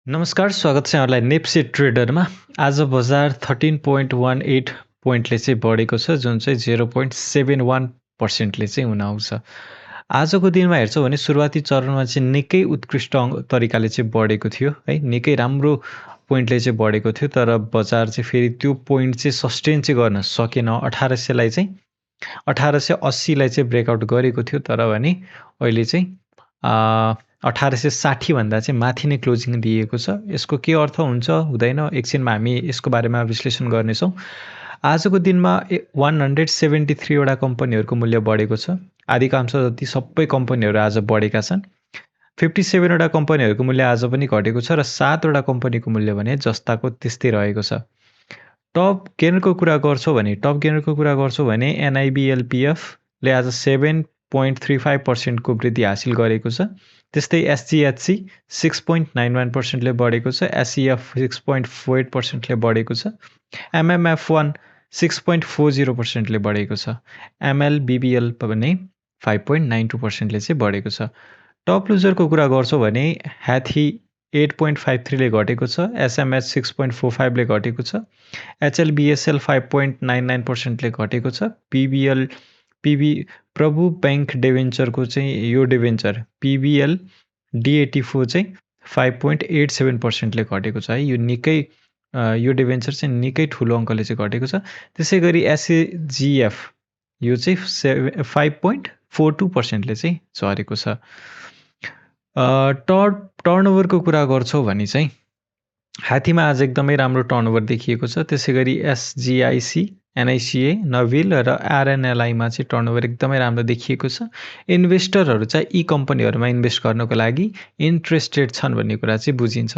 नमस्कार, स्वागत छ यहाँलाई नेप्से ट्रेडरमा। आज बजार 13.18 पोइन्टले चाहिँ बढेको छ, जुन चाहिँ 0.71%ले चाहिँ हुन आउँछ। आजको दिनमा हेर्छौँ भने सुरुवाती चरणमा चाहिँ निकै उत्कृष्ट तरिकाले चाहिँ बढेको थियो है, निकै राम्रो पोइन्टले चाहिँ बढेको थियो, तर बजार चाहिँ फेरि त्यो पोइन्ट चाहिँ सस्टेन चाहिँ गर्न सकेन। 1800लाई चाहिँ 1880लाई चाहिँ ब्रेकआउट गरेको थियो, तर भने अहिले चाहिँ 1860 भन्दा चाहिँ माथि नै क्लोजिङ दिएको छ। यसको के अर्थ हुन्छ हुँदैन एकछिनमा हामी यसको बारेमा विश्लेषण गर्नेछौँ। आजको दिनमा 173 वटा कम्पनीहरूको मूल्य बढेको छ। अधिकांश जति सबै कम्पनीहरू आज बढेका छन्। 57 वटा कम्पनीहरूको मूल्य आज पनि घटेको छ र 7 वटा कम्पनीको मूल्य भने जस्ताको त्यस्तै रहेको छ। टप गेनरको कुरा गर्छौँ भने NIBLPF ले आज 7.35% को वृद्धि हासिल गरेको छ। त्यस्तै SGHC 6.91%ले बढेको छ। SEF 6.48%ले बढेको छ। MMF1 6.40%ले बढेको छ। MLBBL पनि 5.92%ले चाहिँ बढेको छ। टप लुजरको कुरा गर्छौँ भने ह्याथी 8.53ले घटेको छ। SMH 6.45ले घटेको छ। HLBSL 5.99%ले घटेको छ। प्रभु ब्याङ्क डिभेन्चरको चाहिँ यो डिभेन्चर PBL D84 चाहिँ 5.87%ले घटेको छ है। यो डिभेन्चर चाहिँ निकै ठुलो अङ्कले चाहिँ घटेको छ। त्यसै गरी SAGF यो चाहिँ 5.42%ले चाहिँ झरेको छ। टर्नओभरको कुरा गर्छौँ भने चाहिँ हात्तीमा आज एकदमै राम्रो टर्नओभर देखिएको छ। त्यसै गरी SGIC, NICA, नविल र RNLI-मा चाहिँ टर्नओभर एकदमै राम्रो देखिएको छ। इन्भेस्टरहरू चाहिँ यी कम्पनीहरूमा इन्भेस्ट गर्नको लागि इन्ट्रेस्टेड छन् भन्ने कुरा चाहिँ बुझिन्छ।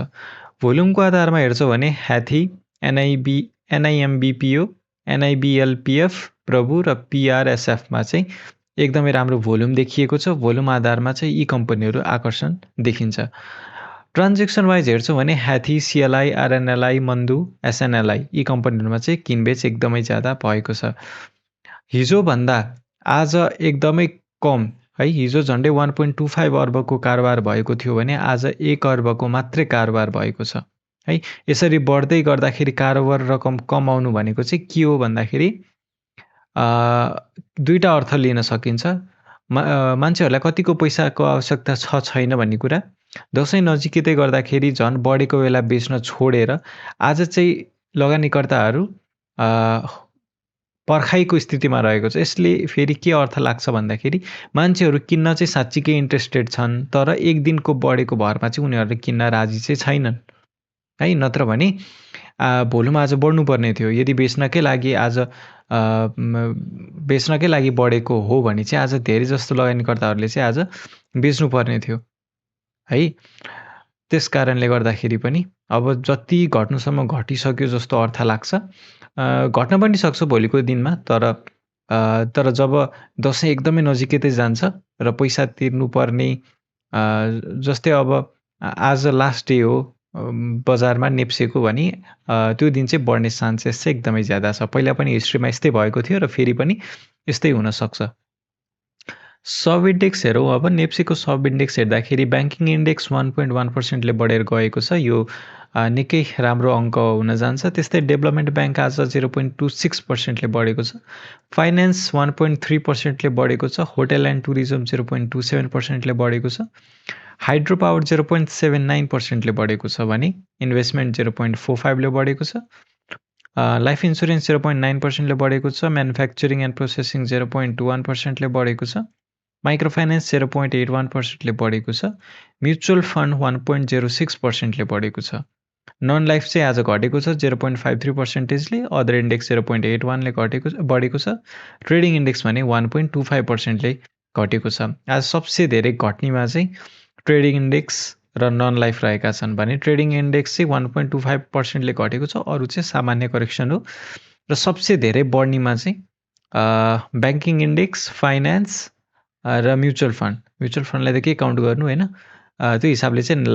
भोल्युमको आधारमा हेर्छौँ भने ह्याथी, NIMBPO, NIBLPF, प्रभु र PRSF-मा चाहिँ एकदमै राम्रो भोल्युम देखिएको छ। भोल्युम आधारमा चाहिँ यी कम्पनीहरू आकर्षण देखिन्छ। ट्रान्जेक्सन वाइज हेर्छौँ भने ह्याथी, CLI, RNLI, मन्दु, SNLI यी कम्पनीहरूमा चाहिँ किनबेच एकदमै ज्यादा भएको छ। हिजोभन्दा आज एकदमै कम है, हिजो झन्डै 1.25 अर्बको कारोबार भएको थियो भने आज 1 अर्बको मात्रै कारोबार भएको छ है। यसरी बढ्दै गर्दाखेरि कारोबार रकम कम आउनु भनेको चाहिँ के हो भन्दाखेरि दुईटा अर्थ लिन सकिन्छ। मान्छेहरूलाई कतिको पैसाको आवश्यकता छ छैन भन्ने कुरा। दसैँ नजिकै गर्दाखेरि झन् बढेको बेला बेच्न छोडेर आज चाहिँ लगानीकर्ताहरू पर्खाइको स्थितिमा रहेको छ। यसले फेरि के अर्थ लाग्छ भन्दाखेरि मान्छेहरू किन्न चाहिँ साँच्चीकै इन्ट्रेस्टेड छन्, तर एक दिनको बढेको भरमा चाहिँ उनीहरूले किन्न राजी चाहिँ छैनन् है। नत्र भने भोल्युम आज बढ्नुपर्ने थियो। यदि बेच्नकै लागि बढेको हो भने चाहिँ आज धेरै जस्तो लगानीकर्ताहरूले चाहिँ आज बेच्नुपर्ने थियो है। त्यस कारणले गर्दाखेरि पनि अब जति घट्नुसम्म घटिसक्यो जस्तो अर्थ लाग्छ। घट्न पनि सक्छ भोलिको दिनमा, तर जब दसैँ एकदमै नजिकै जान्छ र पैसा तिर्नुपर्ने जस्तै अब आज लास्ट डे हो बजारमा नेप्सेको भने त्यो दिन चाहिँ बढ्ने चान्सेस चाहिँ एकदमै ज्यादा छ। पहिला पनि हिस्ट्रीमा यस्तै भएको थियो र फेरि पनि यस्तै हुनसक्छ। सब इन्डेक्स हेरौँ अब। नेप्सेको सब इन्डेक्स हेर्दाखेरि ब्याङ्किङ इन्डेक्स 1.1%ले बढेर गएको छ। यो निकै राम्रो अङ्क हुन जान्छ। त्यस्तै डेभलपमेन्ट ब्याङ्क आज 0.26%ले बढेको छ। फाइनेन्स 1.3%ले बढेको छ। होटल एन्ड टुरिज्म 0.27%ले बढेको छ। हाइड्रो पावर 0.79%ले बढेको छ भने इन्भेस्टमेन्ट 0.45ले बढेको छ। लाइफ इन्सुरेन्स 0.9%ले बढेको छ। म्यानुफ्याक्चरिङ एन्ड प्रोसेसिङ 0.21%ले बढेको छ। माइक्रो फाइनेन्स 0.81%ले बढेको छ। म्युचुअल फन्ड 1.06%ले बढेको छ। नन लाइफ चाहिँ आज घटेको छ 0.53%ले। अदर इन्डेक्स 0.81ले बढेको छ। ट्रेडिङ इन्डेक्स भने 1.25%ले घटेको छ। आज सबसे धेरै घट्नेमा चाहिँ ट्रेडिङ इन्डेक्स र नन लाइफ रहेका छन् भने ट्रेडिङ इन्डेक्स चाहिँ 1.25%ले घटेको छ। अरू चाहिँ सामान्य करेक्सन हो। र सबसे धेरै बढ्नेमा चाहिँ ब्याङ्किङ इन्डेक्स, फाइनेन्स र म्युचुअल फन्डलाई त के काउन्ट गर्नु होइन। त्यो हिसाबले चाहिँ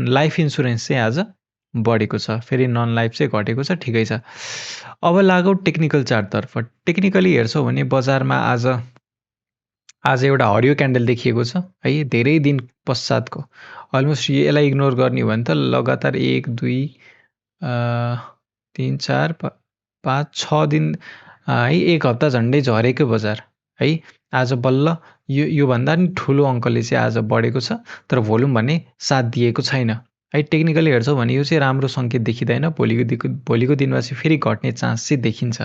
लाइफ इन्सुरेन्स चाहिँ आज बढेको छ। फेरि नन लाइफ चाहिँ घटेको छ। ठिकै छ। अब लागौँ टेक्निकल चार्टतर्फ। टेक्निकली हेर्छौँ भने बजारमा आज आज एउटा हरियो क्यान्डल देखिएको छ है, धेरै दिन पश्चातको। अलमोस्ट यसलाई इग्नोर गर्ने हो भने त लगातार 1 2 3 4 5 6 दिन है, 1 हप्ता झन्डै झरेको बजार है। आज बल्ल योभन्दा नि ठुलो अङ्कले चाहिँ आज बढेको छ, तर भोल्युम भने साथ दिएको छैन है। टेक्निकली हेर्छौँ भने यो चाहिँ राम्रो सङ्केत देखिँदैन। भोलिको दिनमा चाहिँ फेरि घट्ने चान्स चाहिँ देखिन्छ।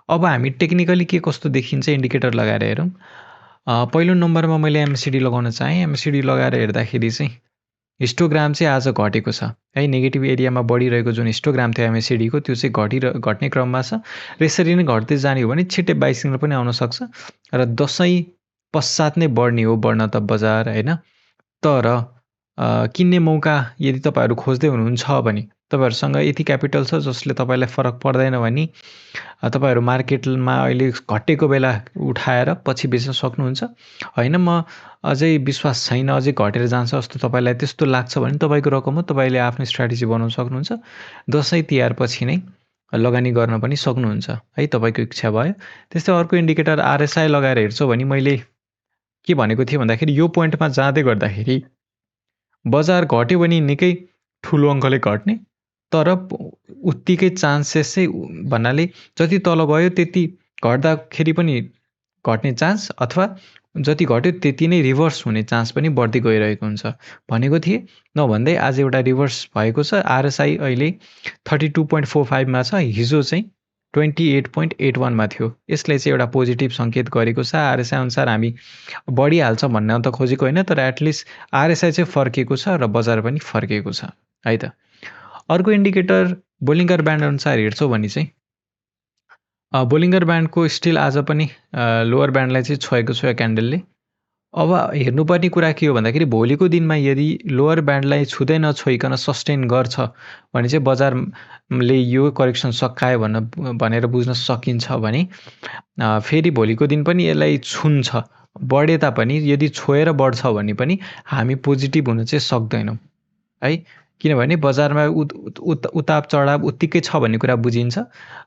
अब हामी टेक्निकली के कस्तो देखिन्छ इन्डिकेटर लगाएर हेरौँ। पहिलो नम्बरमा मैले एमएससिडी लगाउन चाहेँ। एमएससिडी लगाएर हेर्दाखेरि चाहिँ हिस्टोग्राम चाहिँ आज घटेको छ है। नेगेटिभ एरियामा बढिरहेको जुन हिस्टोग्राम थियो एमएससिडीको, त्यो चाहिँ घट्ने क्रममा छ र यसरी नै घट्दै जाने हो भने छिट्टै बाइ सिग्नल पनि आउन सक्छ र दसैँ पश्चात नै बढ्ने हो बढ्न त बजार होइन। तर किन्ने मौका यदि तपाईँहरू खोज्दै हुनुहुन्छ भने तपाईँहरूसँग यति क्यापिटल छ जसले तपाईँलाई फरक पर्दैन भने तपाईँहरू मार्केटमा अहिले घटेको बेला उठाएर पछि बेच्न सक्नुहुन्छ। होइन म अझै विश्वास छैन, अझै घटेर जान्छ जस्तो तपाईँलाई त्यस्तो लाग्छ भने तपाईँको रकम हो, तपाईँले आफ्नो स्ट्राटेजी बनाउन सक्नुहुन्छ। दसैँ तिहार पछि नै लगानी गर्न पनि सक्नुहुन्छ है, तपाईँको इच्छा भयो। त्यस्तै अर्को इन्डिकेटर आरएसआई लगाएर हेर्छौँ भने मैले के भनेको थिएँ भन्दाखेरि यो पोइन्टमा जाँदै गर्दाखेरि बजार घट्यो भने निकै ठुलो अङ्कले घट्ने, तर उत्तिकै चान्सेस चाहिँ भन्नाले जति तल गयो त्यति घट्दाखेरि पनि घट्ने चान्स, अथवा जति घट्यो त्यति नै रिभर्स हुने चान्स पनि बढ्दै गइरहेको हुन्छ भनेको थिएँ। नभन्दै आज एउटा रिभर्स भएको छ। आरएसआई अहिले 32.45मा छ, हिजो चाहिँ 28.81मा थियो। यसले चाहिँ एउटा पोजिटिभ सङ्केत गरेको छ। आरएसआई अनुसार हामी बढिहाल्छ भन्न त खोजेको होइन, तर एटलिस्ट आरएसआई चाहिँ फर्केको छ र बजार पनि फर्केको छ है त। अर्को इन्डिकेटर बोलिङ्गर ब्यान्ड अनुसार हेर्छौँ भने चाहिँ बोलिङ्गर ब्यान्डको स्टिल आज पनि लोवर ब्यान्डलाई चाहिँ छोएको छ क्यान्डलले। अब हेर्नुपर्ने कुरा के हो भन्दाखेरि भोलिको दिनमा यदि लोवर ब्यान्डलाई छुँदै नछोइकन सस्टेन गर्छ भने चाहिँ बजारले यो करेक्सन सकायो भनेर बुझ्न सकिन्छ भने फेरि भोलिको दिन पनि यसलाई छुन्छ, बढे तापनि यदि छोएर बढ्छ भने पनि हामी पोजिटिभ हुन चाहिँ सक्दैनौँ है। किनभने बजारमा उताप चढाव उत्तिकै छ भन्ने कुरा बुझिन्छ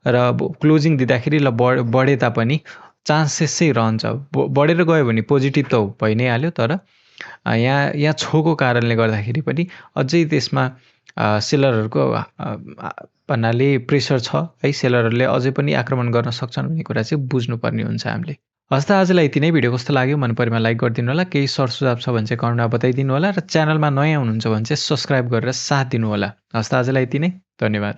र क्लोजिङ दिँदाखेरि ल बढे तापनि चान्सेस चाहिँ रहन्छ। बढेर गयो भने पोजिटिभ त भइ नै हाल्यो, तर यहाँ छोको कारणले गर्दाखेरि पनि अझै त्यसमा सेलरहरूको भन्नाले प्रेसर छ है। सेलरहरूले अझै पनि आक्रमण गर्न सक्छन् भन्ने कुरा चाहिँ बुझ्नुपर्ने हुन्छ हामीले। हस् त, आजलाई यति नै। भिडियो कस्तो लाग्यो मन परेमा लाइक गरिदिनु होला, केही सर सुझाव छ भने चाहिँ कमेन्टमा बताइदिनु होला र च्यानलमा नयाँ हुनुहुन्छ भने चाहिँ सब्सक्राइब गरेर साथ दिनु होला। हस् त, आजलाई यति नै। धन्यवाद।